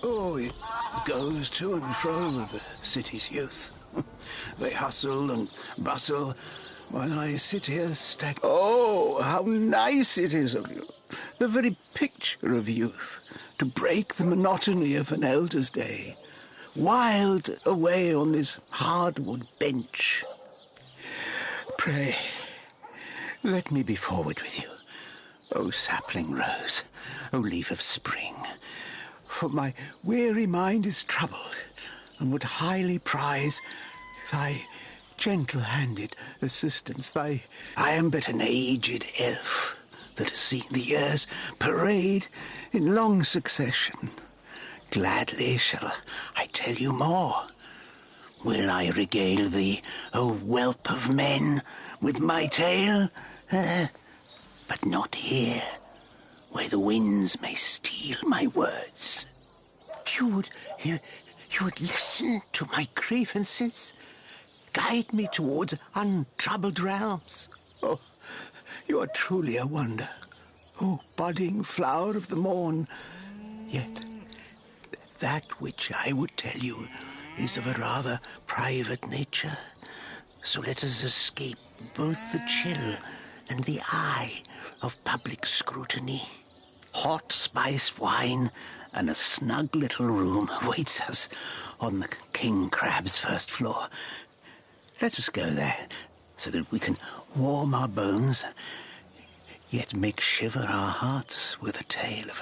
Oh, it goes to and fro with the city's youth. They hustle and bustle while I sit here Oh, how nice it is of you. The very picture of youth, to break the monotony of an elder's day. Wild away on this hardwood bench. Pray, let me be forward with you. O sapling rose, O leaf of spring. For my weary mind is troubled, and would highly prize thy gentle-handed assistance. I am but an aged elf that has seen the years parade in long succession. Gladly shall I tell you more. Will I regale thee, O whelp of men, with my tale? But not here, where the winds may steal my words. You would listen to my grievances, guide me towards untroubled realms. Oh, you are truly a wonder, oh budding flower of the morn. Yet that which I would tell you is of a rather private nature. So let us escape both the chill and the eye of public scrutiny. Hot spiced wine and a snug little room awaits us on the King Crab's first floor. Let us go there, so that we can warm our bones, yet make shiver our hearts with a tale of...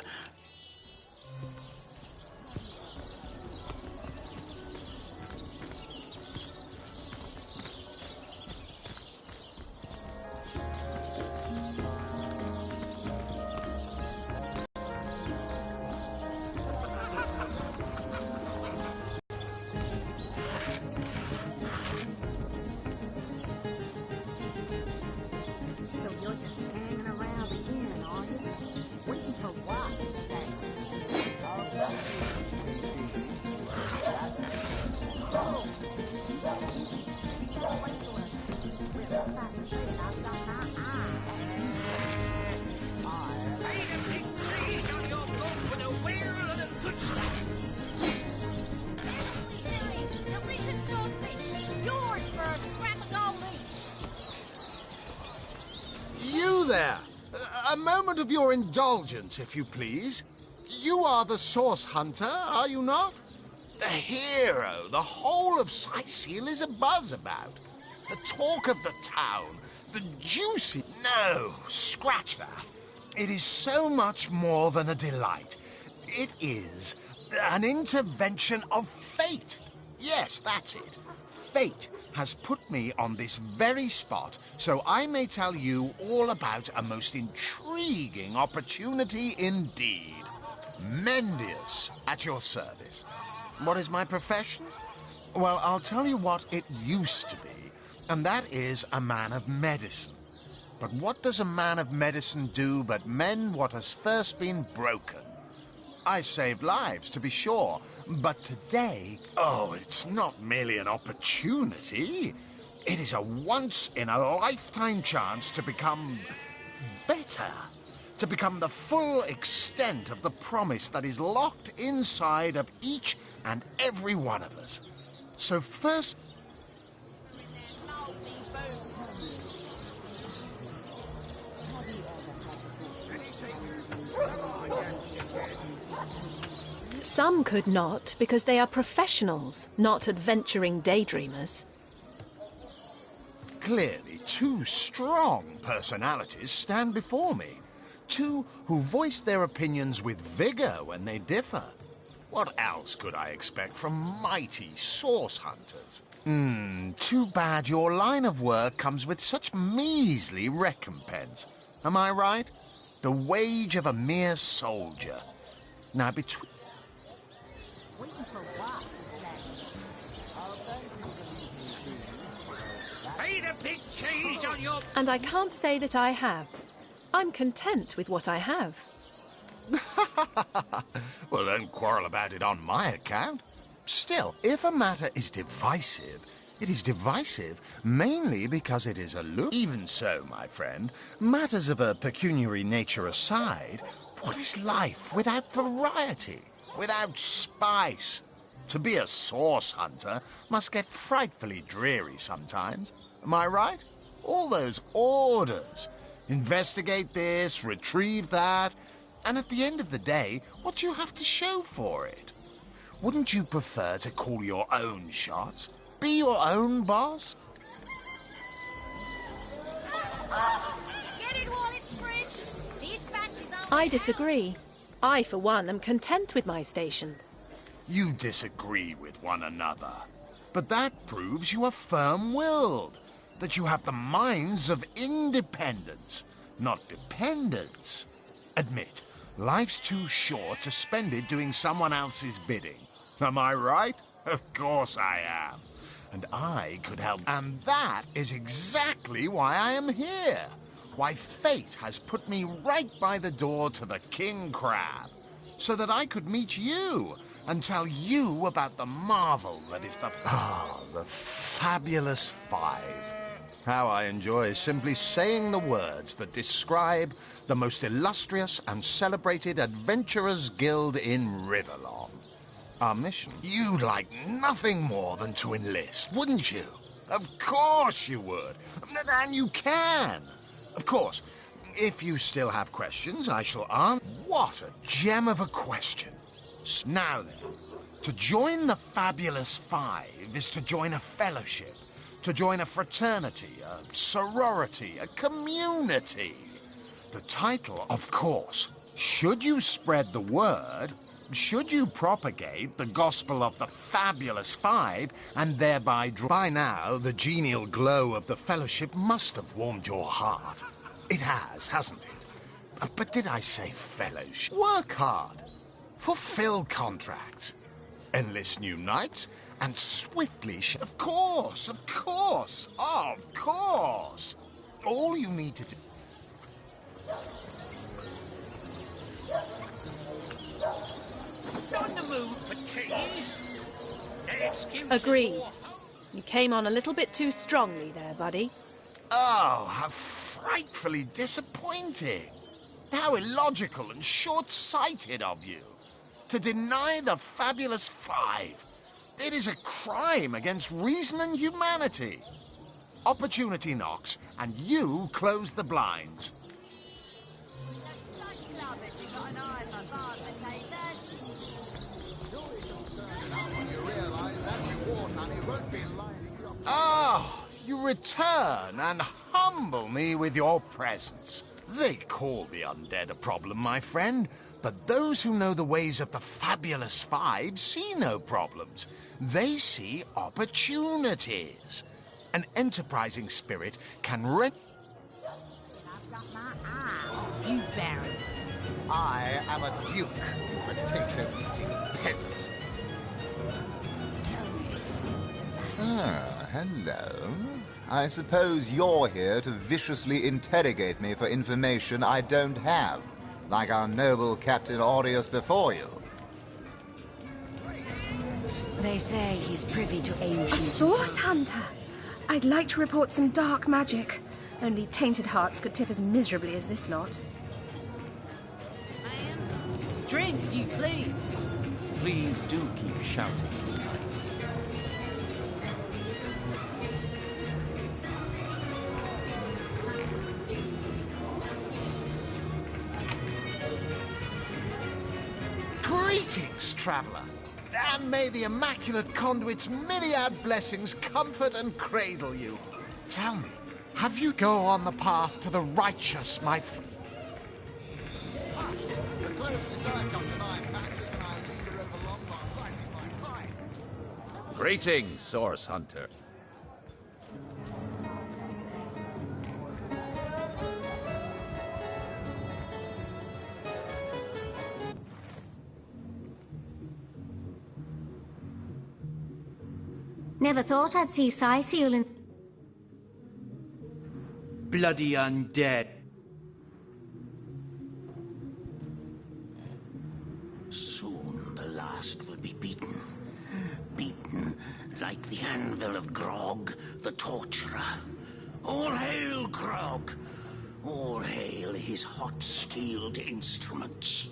You there! A moment of your indulgence, if you please. You are the source hunter, are you not? The hero the whole of Sightseal is abuzz about. The talk of the town, the juicy... No, scratch that. It is so much more than a delight. It is an intervention of fate. Yes, that's it. Fate has put me on this very spot so I may tell you all about a most intriguing opportunity indeed. Mendius, at your service. What is my profession? Well, I'll tell you what it used to be, and that is a man of medicine. But what does a man of medicine do but mend what has first been broken? I saved lives, to be sure, but today, oh, it's not merely an opportunity. It is a once-in-a-lifetime chance to become better, to become the full extent of the promise that is locked inside of each and every one of us. So first... Some could not, because they are professionals, not adventuring daydreamers. Clearly, two strong personalities stand before me. Two who voice their opinions with vigor when they differ. What else could I expect from mighty source hunters? Too bad your line of work comes with such measly recompense. Am I right? The wage of a mere soldier. Now, between... And I can't say that I have. I'm content with what I have. Well, don't quarrel about it on my account. Still, if a matter is divisive, it is divisive mainly because it is aloof. Even so, my friend, matters of a pecuniary nature aside, what is life without variety, without spice? To be a source hunter must get frightfully dreary sometimes. Am I right? All those orders. Investigate this, retrieve that, and at the end of the day, what do you have to show for it? Wouldn't you prefer to call your own shots? Be your own boss? Get it while it's fresh. These batches are... I disagree. I, for one, am content with my station. You disagree with one another. But that proves you are firm-willed, that you have the minds of independence, not dependence. Admit, life's too short to spend it doing someone else's bidding. Am I right? Of course I am. And I could help. And that is exactly why I am here. Why fate has put me right by the door to the King Crab, so that I could meet you and tell you about the marvel that is the Fabulous Five. How I enjoy simply saying the words that describe the most illustrious and celebrated adventurers' guild in Riverlong. Our mission, you'd like nothing more than to enlist, wouldn't you? Of course you would. And you can. Of course, if you still have questions, I shall answer. What a gem of a question. Now then, to join the Fabulous Five is to join a fellowship, to join a fraternity, a sorority, a community. The title, of course, should you spread the word, should you propagate the gospel of the Fabulous Five, and thereby draw... By now, the genial glow of the fellowship must have warmed your heart. It has, hasn't it? But did I say fellowship? Work hard. Fulfill contracts. Enlist new knights, and swiftly Of course, of course, of course! All you need to do... Not in the mood for cheese. Agreed. You came on a little bit too strongly there, buddy. Oh, how frightfully disappointing. How illogical and short-sighted of you. To deny the fabulous five. It is a crime against reason and humanity. Opportunity knocks, and you close the blinds. Ah, you return and humble me with your presence. They call the undead a problem, my friend, but those who know the ways of the fabulous five see no problems. They see opportunities. An enterprising spirit can You Baron. I am a duke, potato-eating peasant. Ah, hello. I suppose you're here to viciously interrogate me for information I don't have, like our noble Captain Aureus before you. They say he's privy to ancient... A source hunter? I'd like to report some dark magic. Only tainted hearts could tip as miserably as this lot. Man, drink if you please. Please do keep shouting. Greetings, traveller. And may the Immaculate Conduit's myriad blessings comfort and cradle you. Tell me, have you go on the path to the righteous, my friend? The closest I've got to my magic, and I lead her along while fighting my fight. Greetings, Source Hunter. Never thought I'd see Cyseal in... Bloody undead. Soon the last will be beaten. Beaten like the anvil of Grog, the torturer. All hail Grog! All hail his hot-steeled instruments.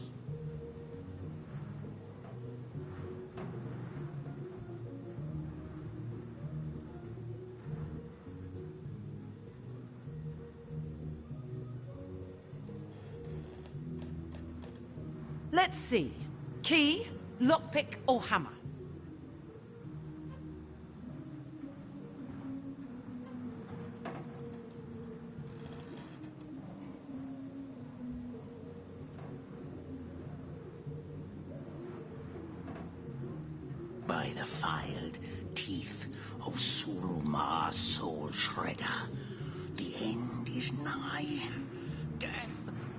Let's see. Key, lockpick, or hammer? By the filed teeth of Sulumar's Soul Shredder, the end is nigh. Death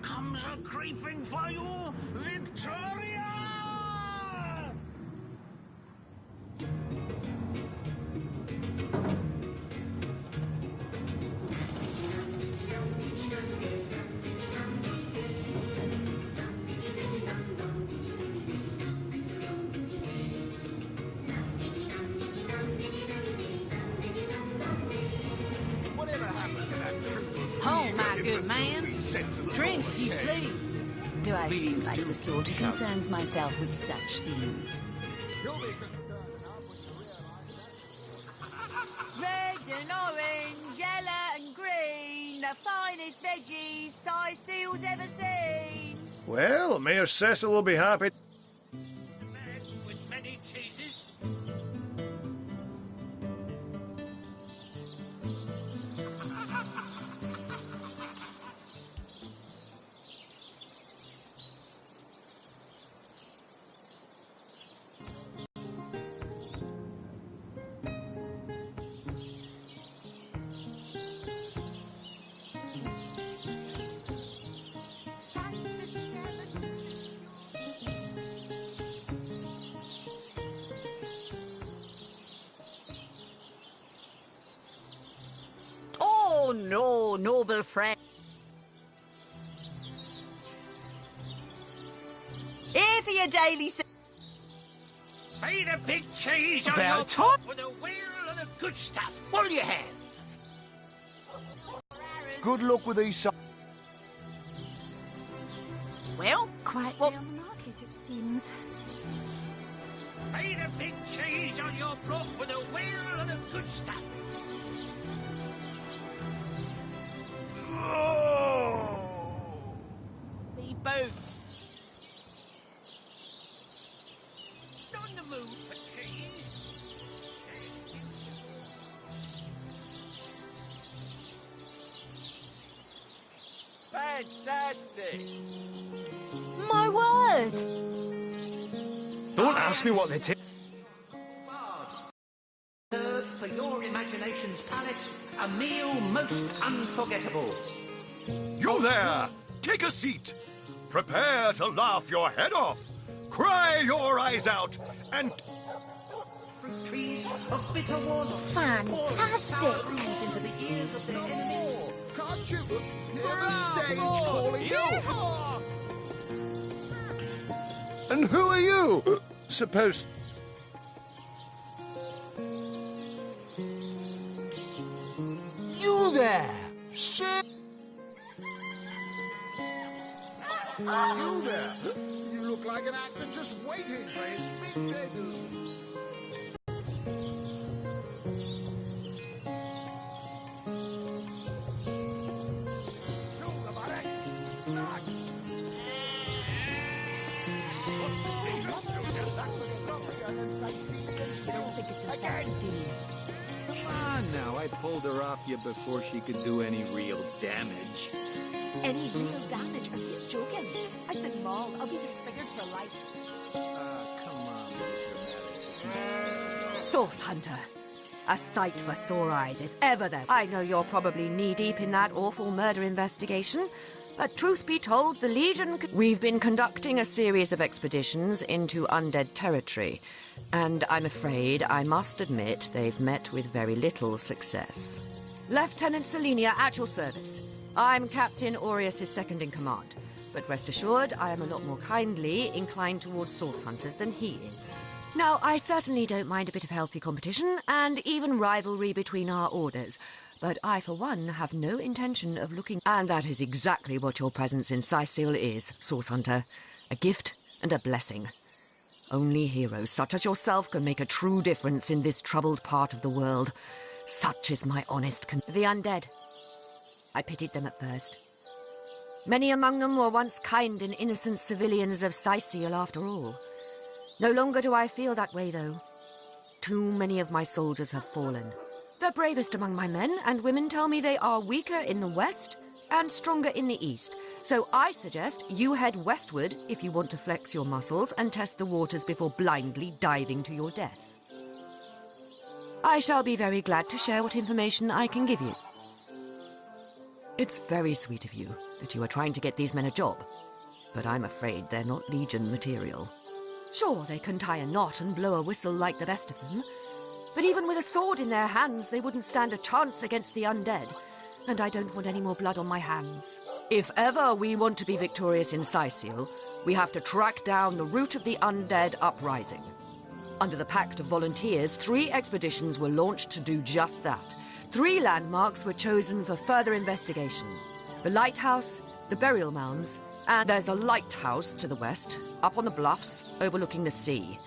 comes a-creeping for you, Victoria! Whatever happened to that truth? Oh, my good man. Drink if you please. Do I seem Please like do the sort who shout. concerns myself with such things? You'll be concerned enough when you realise that... Red and orange, yellow and green, the finest veggies Cyseal's ever seen. Well, Mayor Cecil will be happy. Man with many cheeses. Oh, no, noble friend. Here for your daily... Pay the big cheese on About your time. top with a wheel of the good stuff. What do you have? Good luck with these. Well, Quite well, on the market, it seems. Pay the big cheese on your block with a wheel of the good stuff. me boots. On the move for cheese. Fantastic! My word! Don't ask me what they take. Serve for your imagination's palate a meal most unforgettable. You there! Take a seat. Prepare to laugh your head off, cry your eyes out, and Fruit trees of bitter warmth. Fantastic! Brews into the ears of their enemies. Can't you hear the stage calling you? And who are you? Supposed. You there! Sit. You there! You look like an actor just waiting for his big debut. Don't think it's about to do. Come on now, I pulled her off you before she could do any real damage. Any real damage? Are you joking? I've been mauled. I'll be disfigured for life. Come on with your marriage. Source Hunter. A sight for sore eyes, if ever there. I know you're probably knee-deep in that awful murder investigation, but truth be told, the Legion... We've been conducting a series of expeditions into undead territory, and I'm afraid I must admit they've met with very little success. Lieutenant Selenia, at your service. I'm Captain Aureus' second-in-command, but rest assured I am a lot more kindly inclined towards Source Hunters than he is. Now, I certainly don't mind a bit of healthy competition, and even rivalry between our orders, but I, for one, have no intention of looking... And that is exactly what your presence in Sicil is, Source Hunter. A gift and a blessing. Only heroes such as yourself can make a true difference in this troubled part of the world. Such is my honest The undead. I pitied them at first. Many among them were once kind and innocent civilians of Sicil, after all. No longer do I feel that way, though. Too many of my soldiers have fallen. The bravest among my men and women tell me they are weaker in the west and stronger in the east. So I suggest you head westward if you want to flex your muscles and test the waters before blindly diving to your death. I shall be very glad to share what information I can give you. It's very sweet of you that you are trying to get these men a job, but I'm afraid they're not Legion material. Sure, they can tie a knot and blow a whistle like the best of them, but even with a sword in their hands, they wouldn't stand a chance against the undead, and I don't want any more blood on my hands. If ever we want to be victorious in Sicil, we have to track down the root of the undead uprising. Under the Pact of Volunteers, 3 expeditions were launched to do just that. 3 landmarks were chosen for further investigation. The lighthouse, the burial mounds, and there's a lighthouse to the west, up on the bluffs, overlooking the sea.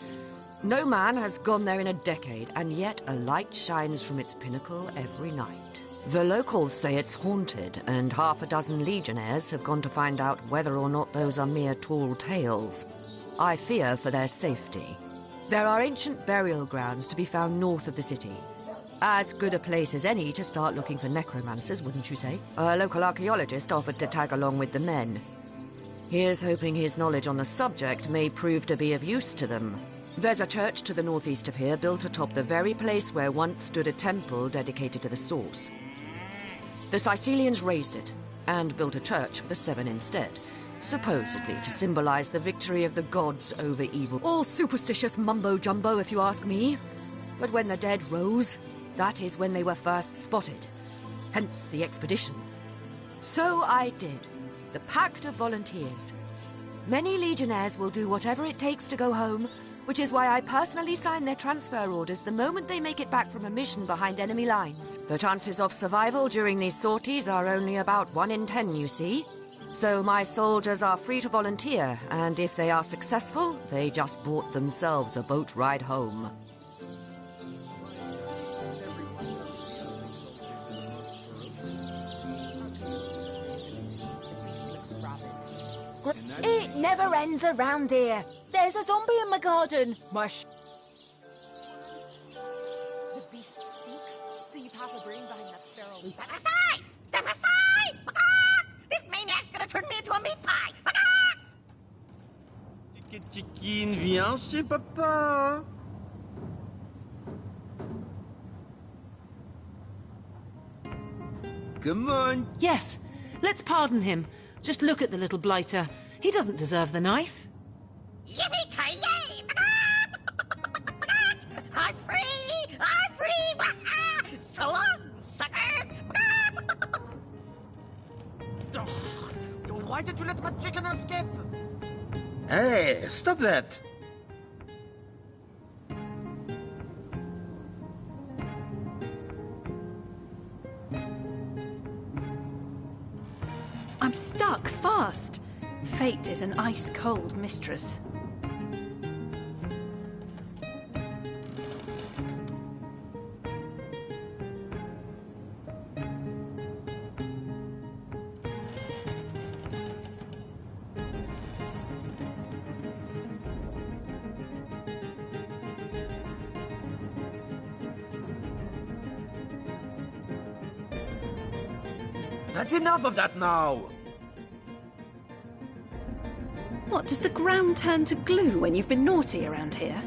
No man has gone there in a decade, and yet a light shines from its pinnacle every night. The locals say it's haunted, and half a dozen legionnaires have gone to find out whether or not those are mere tall tales. I fear for their safety. There are ancient burial grounds to be found north of the city. As good a place as any to start looking for necromancers, wouldn't you say? A local archaeologist offered to tag along with the men. Here's hoping his knowledge on the subject may prove to be of use to them. There's a church to the northeast of here, built atop the very place where once stood a temple dedicated to the Source. The Sicilians razed it, and built a church for the 7 instead, supposedly to symbolize the victory of the gods over evil. All superstitious mumbo-jumbo, if you ask me. But when the dead rose, that is when they were first spotted. Hence the expedition. So I did. The Pact of Volunteers. Many legionnaires will do whatever it takes to go home, which is why I personally sign their transfer orders the moment they make it back from a mission behind enemy lines. The chances of survival during these sorties are only about 1 in 10, you see. So my soldiers are free to volunteer, and if they are successful, they just bought themselves a boat ride home. It never ends around here. There's a zombie in my garden. The beast speaks, so you have a brain behind that feral. Step aside! Step aside! This maniac's gonna turn me into a meat pie! Chiquine, viens chez papa. Come on. Yes, let's pardon him. Just look at the little blighter. He doesn't deserve the knife. Yippee-ki-yay! I'm free! I'm free! So long, suckers! Why did you let my chicken escape? Hey, stop that. I'm stuck fast. Fate is an ice-cold mistress. That's enough of that now. What, does the ground turn to glue when you've been naughty around here?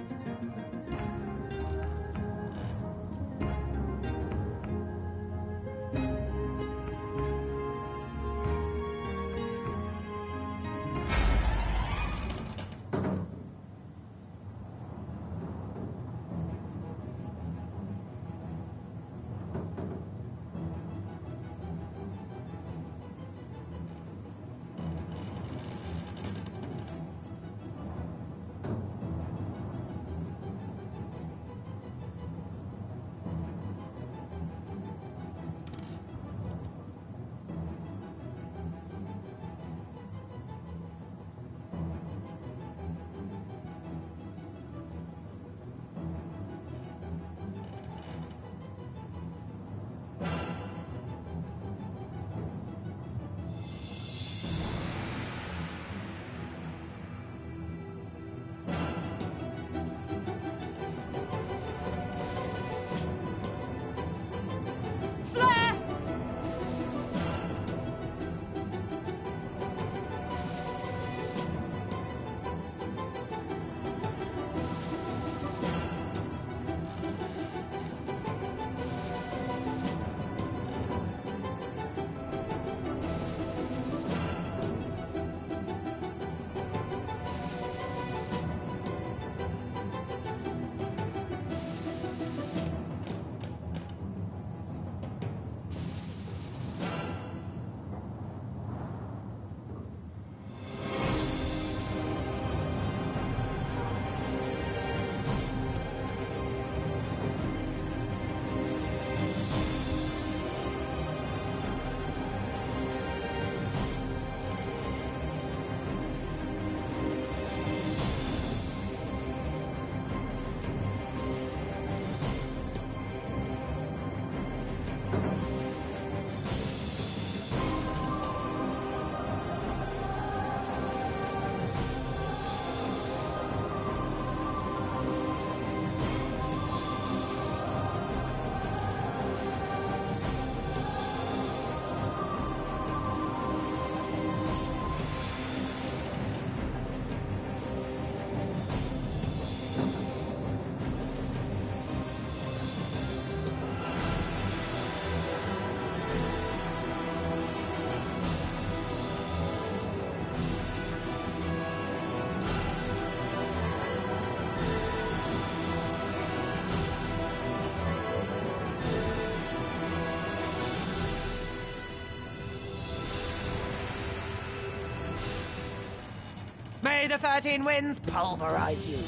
May the 13 winds pulverize you.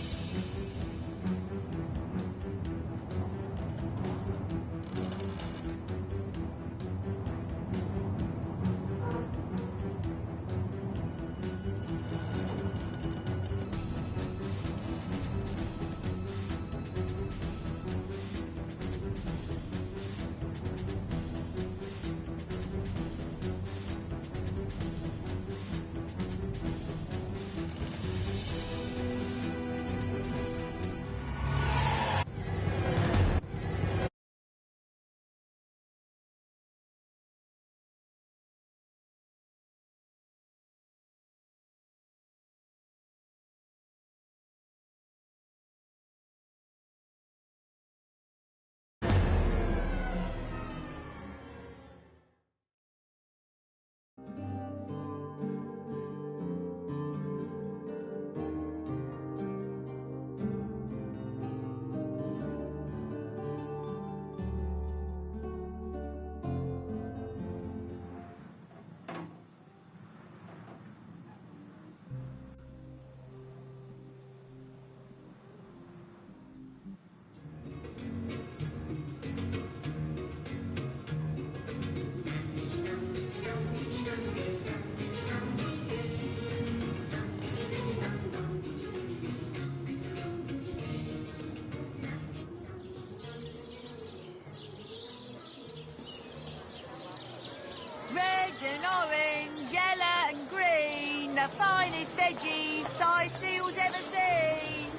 finest veggies size seals ever seen.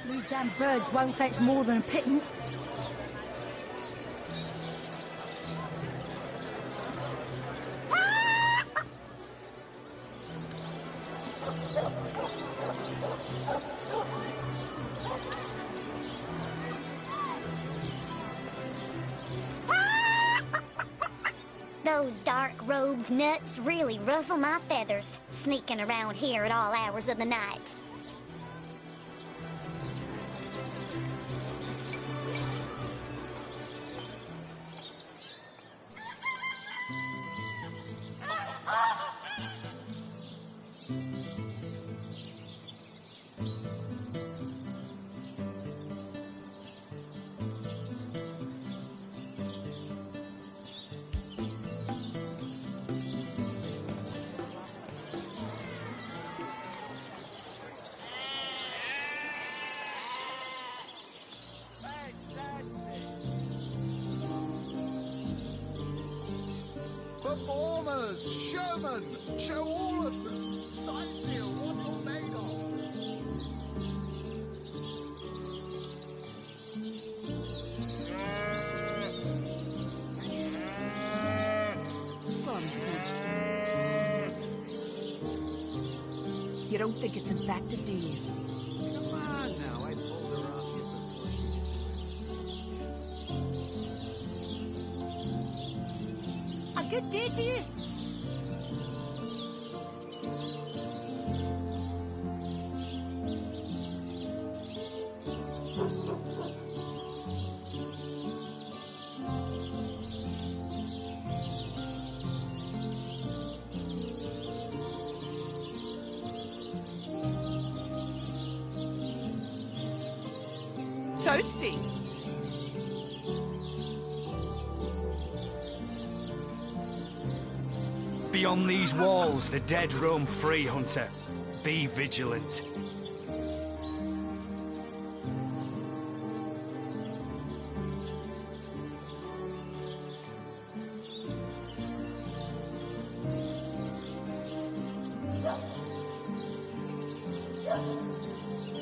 These damn birds won't fetch more than a pittance. Those dark-robed nuts really ruffle my feathers, sneaking around here at all hours of the night. Performers, showmen, show all of them. Sight seal what you're made Sorry, sir. You don't think it's infected, do you? Come on now, I pulled her off you before. A good day to you. Toasty. Beyond these walls, the dead roam free, Hunter. Be vigilant.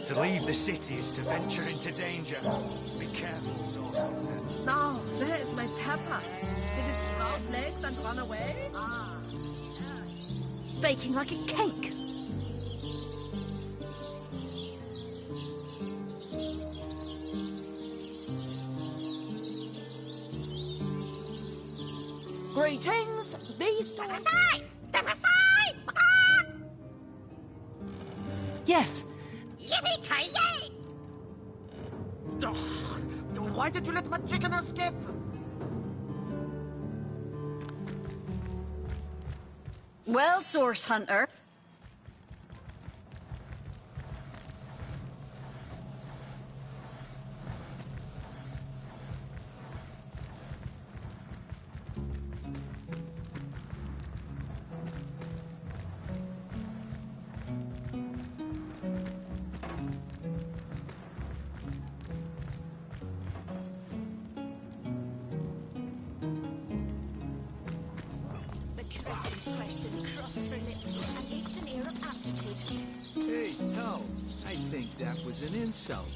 To leave the city is to venture into danger. Be careful, Source Hunter. Now, where is my pepper? Did it sprout legs and run away? Baking like a cake. Greetings, beast. Step aside! Step aside! Ah! Yes. Yippee-ki-yay! Why did you let my chicken escape? Well, Source Hunter. Hey, no. I think that was an insult.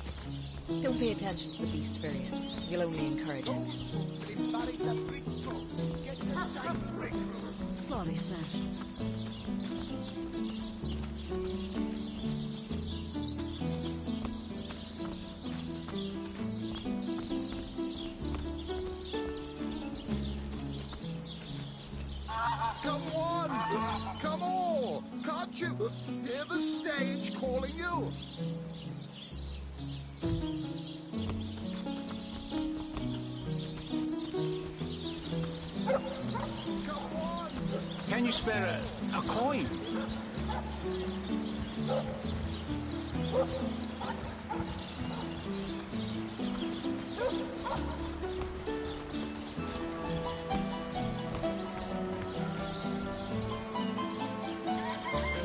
Don't pay attention to the beast, Various. You'll only encourage it. Sorry, sir. Come on! Come on! Can't you hear the stage calling you? Come on! Can you spare a coin?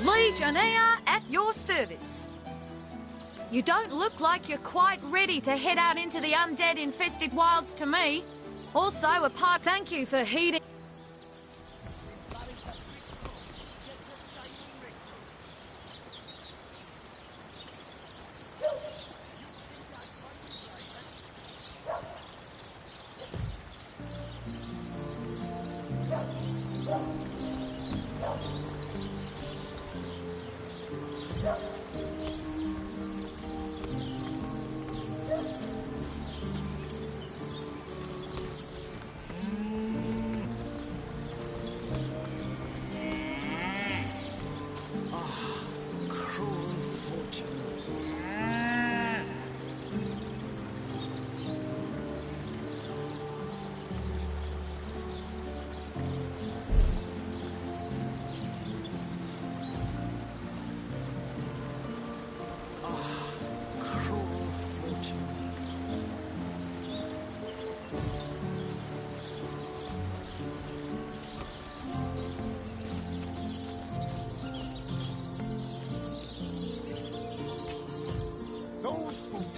Legionnaire at your service. You don't look like you're quite ready to head out into the undead-infested wilds to me. Also, thank you for heeding...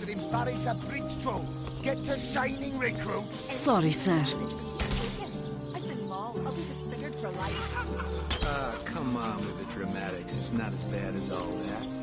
Embarrass a bridge troll. Get to shining, recruits. Sorry, sir. I've been long. I'll be disfigured for life. Come on with the dramatics. It's not as bad as all that.